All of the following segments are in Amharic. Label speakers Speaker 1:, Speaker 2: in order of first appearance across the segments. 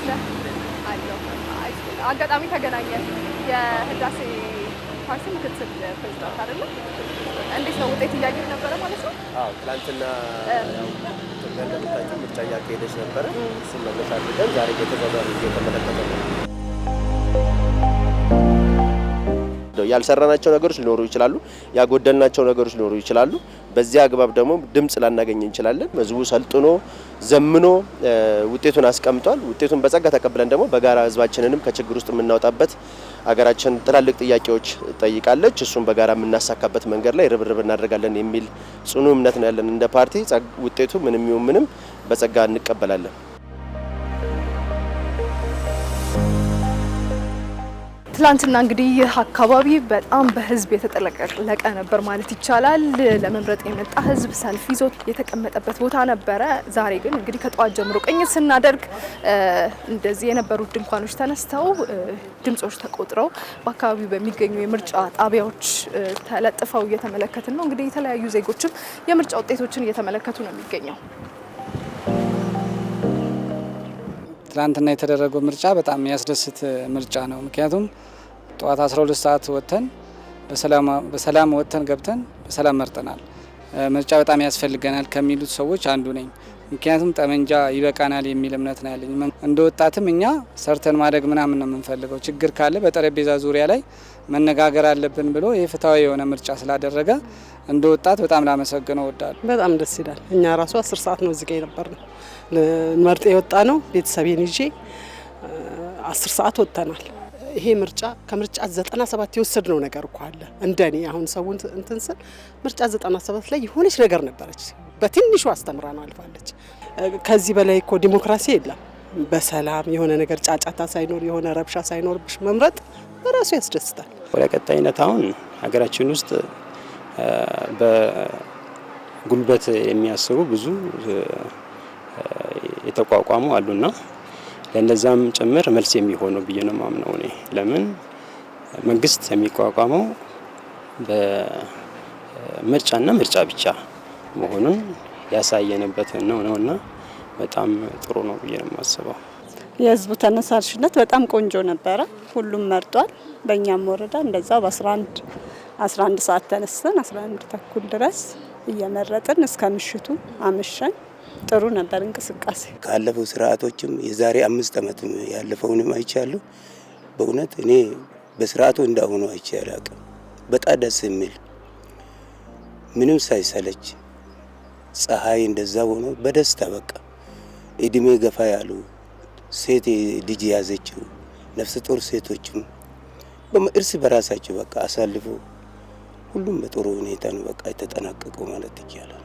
Speaker 1: ነህ? አለሁ። አጋጣሚ ተገናኘን። የህዳሴ ፓርቲ ምክትል ፕሬዝዳንት አይደለ? እንዴት ነው ውጤት እያየህ ነበረ ማለት ነው?
Speaker 2: አዎ፣ ትናንትና ያው ኢትዮጵያ እንደምታውቂው ምርጫ እያካሄደች ነበረ። እሱን መነሻ አድርገን ዛሬ እየተመለከተ ነው። ያልሰራናቸው ነገሮች ሊኖሩ ይችላሉ፣ ያጎደልናቸው ነገሮች ሊኖሩ ይችላሉ። በዚህ አግባብ ደግሞ ድምጽ ላናገኝ እንችላለን። ህዝቡ ሰልጥኖ ዘምኖ ውጤቱን አስቀምጧል። ውጤቱን በጸጋ ተቀብለን ደግሞ በጋራ ህዝባችንንም ከችግር ውስጥ የምናወጣበት ሀገራችን ትላልቅ ጥያቄዎች ጠይቃለች። እሱን በጋራ የምናሳካበት መንገድ ላይ ርብርብ እናደርጋለን የሚል ጽኑ እምነት ነው ያለን። እንደ ፓርቲ ውጤቱ ምንም ይሁን ምንም በጸጋ እንቀበላለን።
Speaker 1: ትላንትና እንግዲህ ይህ አካባቢ በጣም በህዝብ የተጠለቀለቀ ነበር ማለት ይቻላል። ለመምረጥ የመጣ ህዝብ ሰልፍ ይዞ የተቀመጠበት ቦታ ነበረ። ዛሬ ግን እንግዲህ ከጠዋት ጀምሮ ቅኝት ስናደርግ እንደዚህ የነበሩት ድንኳኖች ተነስተው ድምጾች ተቆጥረው በአካባቢው በሚገኙ የምርጫ ጣቢያዎች ተለጥፈው እየተመለከትን ነው። እንግዲህ የተለያዩ ዜጎችም የምርጫ ውጤቶችን እየተመለከቱ ነው የሚገኘው።
Speaker 3: ትላንትና የተደረገው ምርጫ በጣም የሚያስደስት ምርጫ ነው። ምክንያቱም ጠዋት 12 ሰዓት ወጥተን በሰላም ወጥተን ገብተን በሰላም መርጠናል። ምርጫ በጣም ያስፈልገናል ከሚሉት ሰዎች አንዱ ነኝ። ምክንያቱም ጠመንጃ ይበቃናል የሚል እምነት ነው ያለኝ። እንደ ወጣትም እኛ ሰርተን ማደግ ምናምን ነው የምንፈልገው። ችግር ካለ በጠረጴዛ ዙሪያ ላይ መነጋገር አለብን ብሎ የፍትሃዊ የሆነ ምርጫ ስላደረገ እንደ ወጣት በጣም ላመሰግነው እወዳለሁ።
Speaker 4: በጣም ደስ ይላል። እኛ ራሱ 10 ሰዓት ነው እዚህ ጋር የነበርነው። መርጤ የወጣ ነው ቤተሰቤን ይዤ 10 ሰዓት ወጥተናል። ይሄ ምርጫ ከምርጫ 97 የወሰድነው ነገር እኮ አለ። እንደኔ አሁን ሰውን እንትን ስል ምርጫ 97 ላይ የሆነች ነገር ነበረች፣ በትንሹ አስተምራን አልፋለች። ከዚህ በላይ እኮ ዲሞክራሲ የለም። በሰላም የሆነ ነገር ጫጫታ ሳይኖር የሆነ ረብሻ ሳይኖርብሽ መምረጥ በራሱ ያስደስታል።
Speaker 5: ወደ ቀጣይነት አሁን ሀገራችን ውስጥ በጉልበት የሚያስቡ ብዙ የተቋቋሙ አሉና ለነዛም ጭምር መልስ የሚሆነው ብዬ ነው ማምነው እኔ። ለምን መንግስት የሚቋቋመው በምርጫና ምርጫ ብቻ መሆኑን ያሳየንበት ነውና በጣም ጥሩ ነው ብዬ ነው የማስበው።
Speaker 6: የህዝቡ ተነሳሽነት በጣም ቆንጆ ነበረ። ሁሉም መርጧል። በእኛም ወረዳ እንደዛው በ11 ሰዓት ተነስተን 11 ተኩል ድረስ እየመረጥን እስከ ምሽቱ አመሸን። ጥሩ ነበር እንቅስቃሴ።
Speaker 7: ካለፈው ስርዓቶችም የዛሬ 5 ዓመት ያለፈውንም አይቻለሁ። በእውነት እኔ በስርዓቱ እንዳሁኑ አይቼ አላውቅም። በጣም ደስ የሚል ምንም ሳይሰለች ፀሐይ እንደዛ ሆኖ በደስታ በቃ እድሜ ገፋ ያሉ ሴት ልጅ ያዘችው ነፍሰ ጡር ሴቶችም በእርስ በራሳቸው በቃ አሳልፎ ሁሉም በጥሩ ሁኔታ ነው በቃ የተጠናቀቀው ማለት ይቻላል።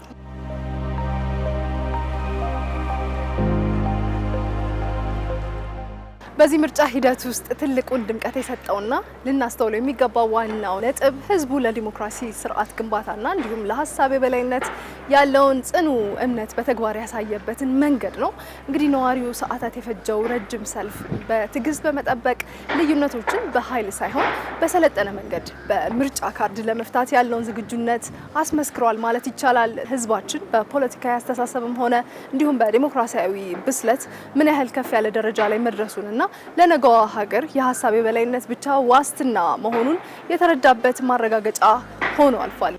Speaker 1: በዚህ ምርጫ ሂደት ውስጥ ትልቁን ድምቀት የሰጠውና ልናስተውለው የሚገባው ዋናው ነጥብ ህዝቡ ለዲሞክራሲ ስርዓት ግንባታና እንዲሁም ለሀሳብ የበላይነት ያለውን ጽኑ እምነት በተግባር ያሳየበትን መንገድ ነው። እንግዲህ ነዋሪው ሰዓታት የፈጀው ረጅም ሰልፍ በትዕግስት በመጠበቅ ልዩነቶችን በኃይል ሳይሆን በሰለጠነ መንገድ በምርጫ ካርድ ለመፍታት ያለውን ዝግጁነት አስመስክሯል ማለት ይቻላል። ህዝባችን በፖለቲካዊ አስተሳሰብም ሆነ እንዲሁም በዲሞክራሲያዊ ብስለት ምን ያህል ከፍ ያለ ደረጃ ላይ መድረሱንና ለነገዋ ሀገር የሀሳብ የበላይነት ብቻ ዋስትና መሆኑን የተረዳበት ማረጋገጫ ሆኖ አልፏል።